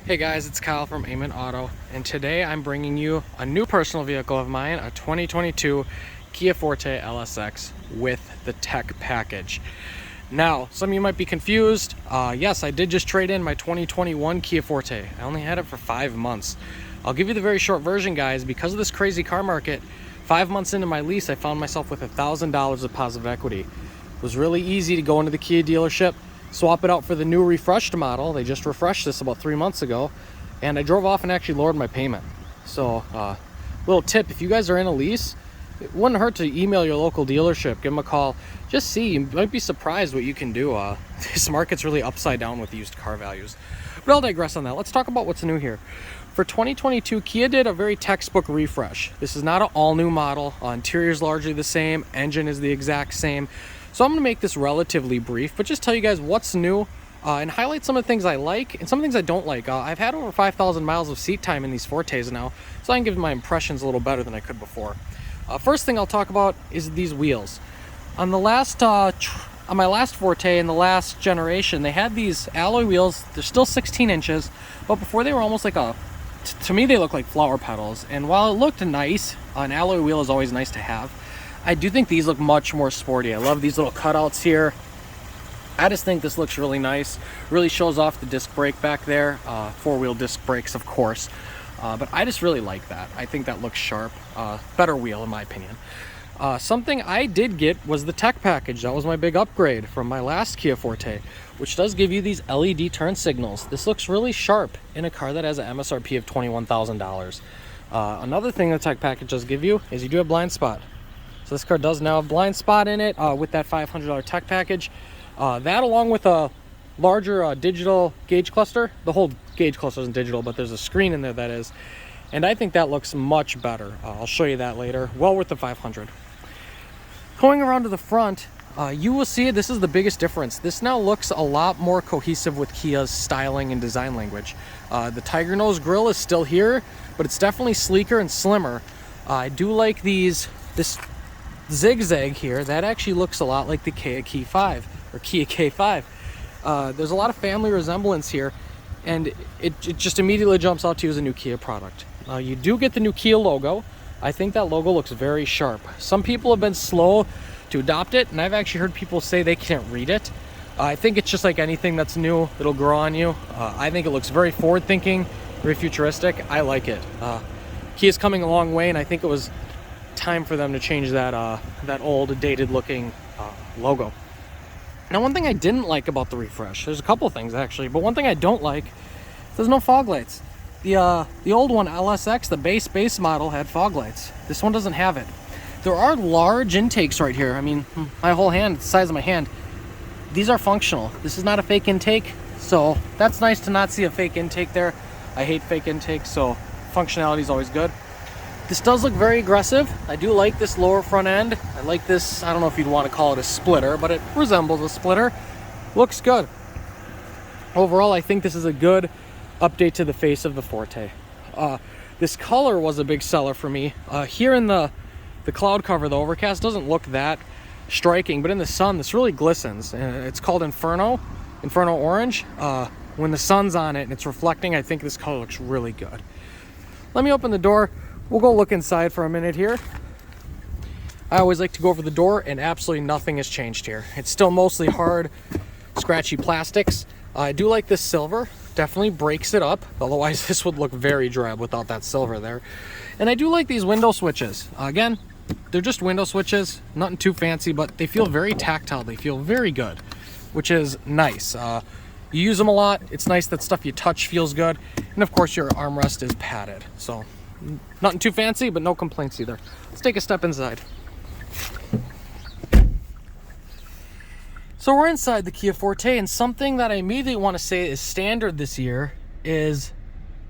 Hey guys, it's Kyle from Amen Auto, and today I'm bringing you a new personal vehicle of mine, a 2022 Kia Forte LXS with the tech package. Now, some of you might be confused. Yes, I did just trade in my 2021 Kia Forte. I only had it for 5 months. I'll give you the very short version, guys. Because of this crazy car market, 5 months into my lease, I found myself with $1,000 of positive equity. It was really easy to go into the Kia dealership, swap it out for the new refreshed model. They just refreshed this about 3 months ago, and I drove off and actually lowered my payment. So little tip, if you guys are in a lease, it wouldn't hurt to email your local dealership, give them a call, just see. You might be surprised what you can do. This market's really upside down with used car values, but I'll digress on that. Let's talk about what's new here. For 2022, Kia did a very textbook refresh. This is not an all new model. Interior is largely the same, engine is the exact same. So I'm going to make this relatively brief, but just tell you guys what's new and highlight some of the things I like and some things I don't like. I've had over 5,000 miles of seat time in these Fortes now, so I can give my impressions a little better than I could before. First thing I'll talk about is these wheels. On the last, on my last Forte in the last generation, they had these alloy wheels. They're still 16 inches, but before they were almost like to me they look like flower petals. And while it looked nice, an alloy wheel is always nice to have, I do think these look much more sporty. I love these little cutouts here. I just think this looks really nice. Really shows off the disc brake back there. Four-wheel disc brakes, of course. But I just really like that. I think that looks sharp. Better wheel, in my opinion. Something I did get was the tech package. That was my big upgrade from my last Kia Forte, which does give you these LED turn signals. This looks really sharp in a car that has an MSRP of $21,000. Another thing the tech package does give you is you do have blind spot. So this car does now have blind spot in it with that $500 tech package. That along with a larger digital gauge cluster. The whole gauge cluster isn't digital, but there's a screen in there that is. And I think that looks much better. I'll show you that later. Well worth the $500. Going around to the front, you will see this is the biggest difference. This now looks a lot more cohesive with Kia's styling and design language. The Tiger Nose grille is still here, but it's definitely sleeker and slimmer. I do like this zigzag here. That actually looks a lot like the Kia K5. There's a lot of family resemblance here, and it just immediately jumps out to you as a new Kia product. You do get the new Kia logo. I think that logo looks very sharp. Some people have been slow to adopt it, and I've actually heard people say they can't read it. I think it's just like anything that's new, it'll grow on you. I think it looks very forward-thinking, very futuristic. I like it. Kia's coming a long way, and I think it was time for them to change that old, dated-looking logo. Now, one thing I didn't like about the refresh, there's a couple things actually, but one thing I don't like, there's no fog lights. The old one, LSX, the base model, had fog lights. This one doesn't have it. There are large intakes right here. I mean, my whole hand, the size of my hand. These are functional. This is not a fake intake, so that's nice to not see a fake intake there. I hate fake intakes, so functionality is always good. This does look very aggressive. I do like this lower front end. I like this, I don't know if you'd want to call it a splitter, but it resembles a splitter. Looks good. Overall, I think this is a good update to the face of the Forte. This color was a big seller for me. Here in the cloud cover, the overcast doesn't look that striking, but in the sun, this really glistens. It's called Inferno Orange. When the sun's on it and it's reflecting, I think this color looks really good. Let me open the door. We'll go look inside for a minute here. I always like to go over the door, and absolutely nothing has changed here. It's still mostly hard, scratchy plastics. I do like this silver. Definitely breaks it up. Otherwise, this would look very drab without that silver there. And I do like these window switches. Again, they're just window switches. Nothing too fancy, but they feel very tactile. They feel very good, which is nice. You use them a lot. It's nice that stuff you touch feels good. And of course, your armrest is padded. So nothing too fancy, but no complaints either. Let's take a step inside. So we're inside the Kia Forte, and something that I immediately want to say is standard this year is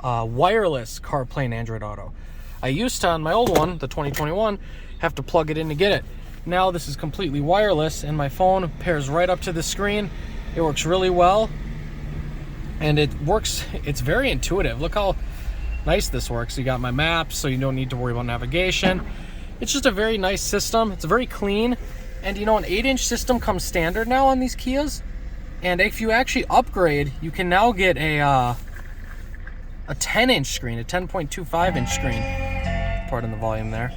wireless CarPlay and Android Auto. I used to, on my old one, the 2021, have to plug it in to get it. Now this is completely wireless, and my phone pairs right up to the screen. It works really well, and it's very intuitive. Look how nice this works. You got my maps, so you don't need to worry about navigation. It's just a very nice system. It's very clean. And you know, an 8-inch system comes standard now on these Kias. And if you actually upgrade, you can now get a a 10-inch screen, a 10.25-inch screen. Pardon the volume there.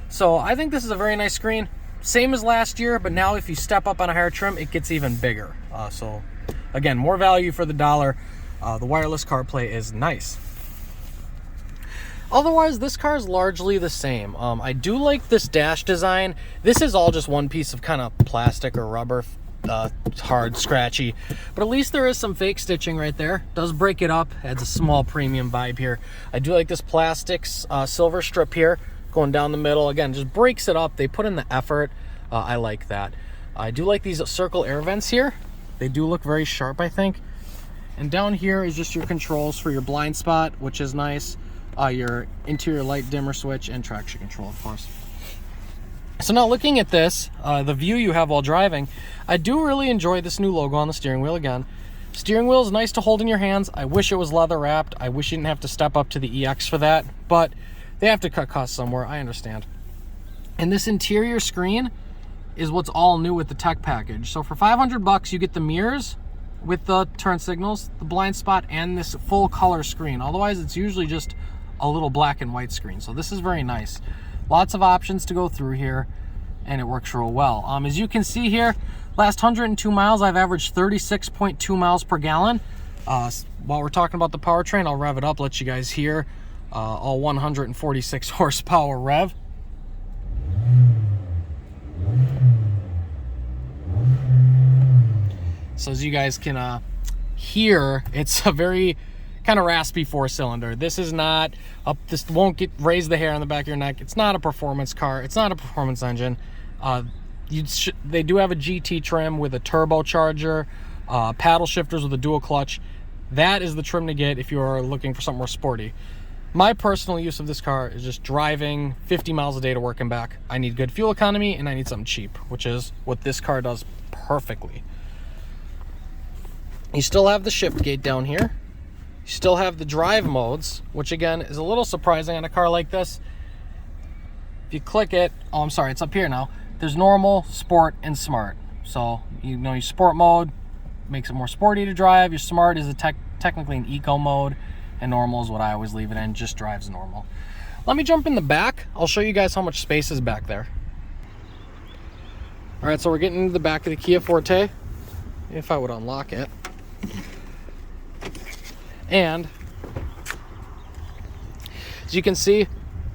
So I think this is a very nice screen. Same as last year, but now if you step up on a higher trim, it gets even bigger. So again, more value for the dollar. The wireless CarPlay is nice. Otherwise, this car is largely the same. I do like this dash design. This is all just one piece of kind of plastic or rubber, hard, scratchy, but at least there is some fake stitching right there. Does break it up, adds a small premium vibe here. I do like this plastics silver strip here going down the middle. Again, just breaks it up. They put in the effort. I like that. I do like these circle air vents here. They do look very sharp, I think. And down here is just your controls for your blind spot, which is nice. Your interior light dimmer switch and traction control, of course. So now looking at this, the view you have while driving, I do really enjoy this new logo on the steering wheel again. Steering wheel is nice to hold in your hands. I wish it was leather wrapped. I wish you didn't have to step up to the EX for that, but they have to cut costs somewhere, I understand. And this interior screen is what's all new with the tech package. So for 500 bucks, you get the mirrors with the turn signals, the blind spot, and this full color screen. Otherwise, it's usually just a little black and white screen. So this is very nice. Lots of options to go through here, and it works real well. As you can see here, last 102 miles, I've averaged 36.2 miles per gallon. While we're talking about the powertrain, I'll rev it up, let you guys hear all 146 horsepower rev. So as you guys can hear, it's a very kind of raspy 4-cylinder. This is not up, this won't raise the hair on the back of your neck. It's not a performance car. It's not a performance engine. They do have a GT trim with a turbocharger, paddle shifters with a dual clutch. That is the trim to get if you are looking for something more sporty. My personal use of this car is just driving 50 miles a day to work and back. I need good fuel economy and I need something cheap, which is what this car does perfectly. You still have the shift gate down here. You still have the drive modes, which again is a little surprising on a car like this. If you click it, oh, I'm sorry, it's up here now. There's normal, sport, and smart. So, you know, your sport mode makes it more sporty to drive. Your smart is technically an eco mode, and normal is what I always leave it in, just drives normal. Let me jump in the back. I'll show you guys how much space is back there. All right, so we're getting into the back of the Kia Forte. If I would unlock it. And as you can see,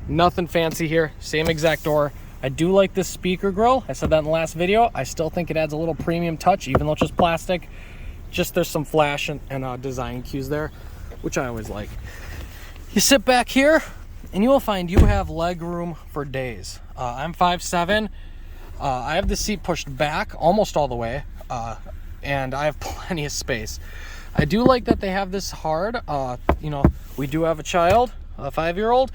nothing fancy here, same exact door. I do like this speaker grill. I said that in the last video. I still think it adds a little premium touch, even though it's just plastic. Just there's some flash and design cues there, which I always like. You sit back here and you will find you have leg room for days. I'm 5'7". I have the seat pushed back almost all the way, and I have plenty of space. I do like that they have this hard. You know, we do have a child, a 5-year-old.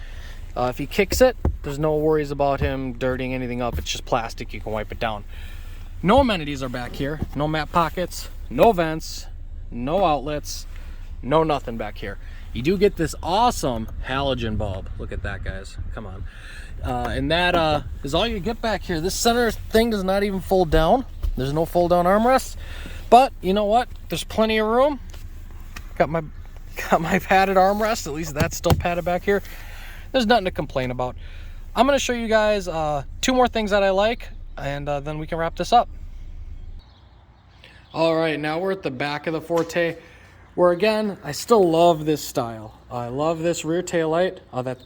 If he kicks it, there's no worries about him dirtying anything up. It's just plastic. You can wipe it down. No amenities are back here. No map pockets, no vents, no outlets, no nothing back here. You do get this awesome halogen bulb. Look at that, guys. Come on. And that is all you get back here. This center thing does not even fold down. There's no fold down armrests. But you know what? There's plenty of room. Got my padded armrest. At least that's still padded back here. There's nothing to complain about. I'm going to show you guys 2 more things that I like, and then we can wrap this up. All right, now we're at the back of the Forte, where again, I still love this style. I love this rear tail light.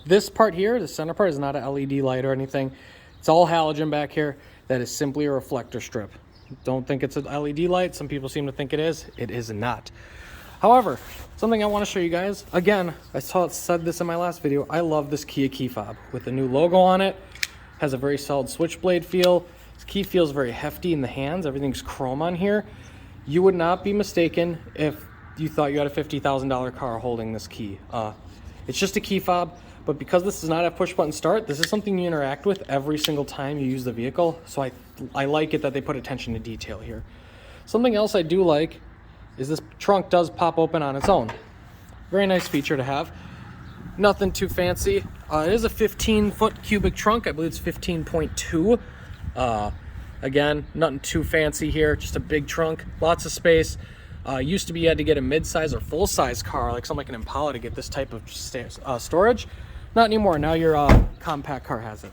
This part here, the center part, is not an LED light or anything. It's all halogen back here. That is simply a reflector strip. Don't think it's an LED light. Some people seem to think it is. It is not. However, something I want to show you guys, again, I said this in my last video, I love this Kia key fob with the new logo on it. Has a very solid switchblade feel. This key feels very hefty in the hands. Everything's chrome on here. You would not be mistaken if you thought you had a $50,000 car holding this key. It's just a key fob, but because this does not have push button start, this is something you interact with every single time you use the vehicle. So I like it that they put attention to detail here. Something else I do like is this trunk does pop open on its own. Very nice feature to have. Nothing too fancy. It is a 15-foot cubic trunk. I believe it's 15.2. Again, nothing too fancy here. Just a big trunk, lots of space. Used to be you had to get a mid-size or full-size car, like something like an Impala, to get this type of storage. Not anymore. Now your compact car has it.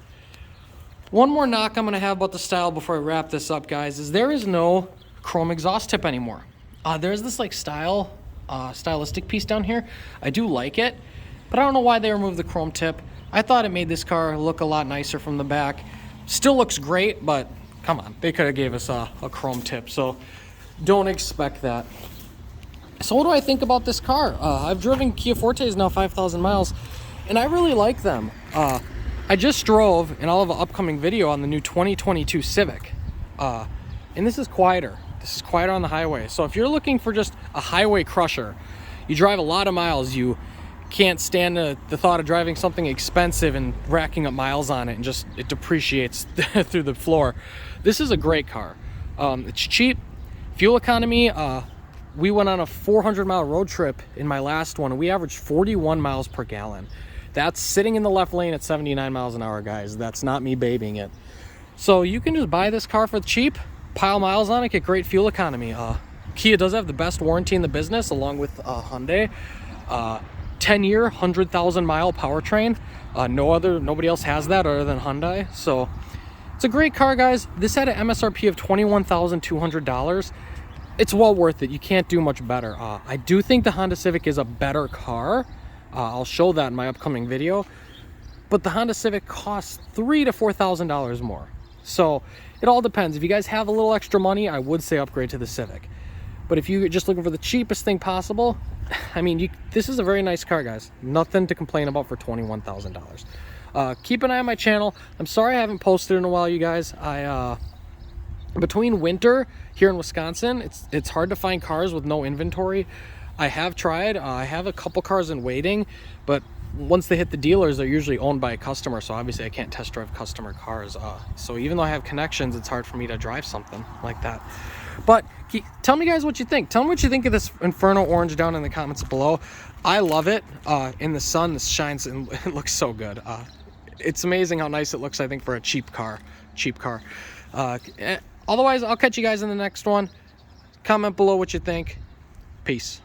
One more knock I'm going to have about the style before I wrap this up, guys, is there is no chrome exhaust tip anymore. There's this like stylistic piece down here. I do like it, but I don't know why they removed the chrome tip. I thought it made this car look a lot nicer from the back. Still looks great, but come on, they could have gave us a chrome tip, so don't expect that. So what do I think about this car? I've driven Kia Fortes now 5,000 miles, and I really like them. I just drove, and I'll have an upcoming video on the new 2022 Civic, and this is quieter. This is quieter on the highway. So if you're looking for just a highway crusher, you drive a lot of miles, you can't stand the thought of driving something expensive and racking up miles on it, and just it depreciates through the floor. This is a great car. It's cheap. Fuel economy, we went on a 400-mile road trip in my last one, and we averaged 41 miles per gallon. That's sitting in the left lane at 79 miles an hour, guys. That's not me babying it. So you can just buy this car for cheap, pile miles on it, get great fuel economy. Kia does have the best warranty in the business, along with Hyundai. 10-year, 100,000 mile powertrain. Nobody else has that other than Hyundai. So it's a great car, guys. This had an MSRP of $21,200. It's well worth it. You can't do much better. I do think the Honda Civic is a better car. I'll show that in my upcoming video. But the Honda Civic costs $3,000 to $4,000 more. So it all depends. If you guys have a little extra money, I would say upgrade to the Civic. But if you're just looking for the cheapest thing possible, I mean, this is a very nice car, guys. Nothing to complain about for $21,000. Keep an eye on my channel. I'm sorry I haven't posted in a while, you guys. Between winter here in Wisconsin, it's hard to find cars with no inventory. I have tried. I have a couple cars in waiting, but once they hit the dealers, they're usually owned by a customer, so obviously I can't test drive customer cars. So even though I have connections, it's hard for me to drive something like that. But tell me, guys, what you think. Tell me what you think of this Inferno Orange down in the comments below. I love it. In the sun, this shines and it looks so good. It's amazing how nice it looks, I think, for a cheap car. Otherwise, I'll catch you guys in the next one. Comment below what you think. Peace.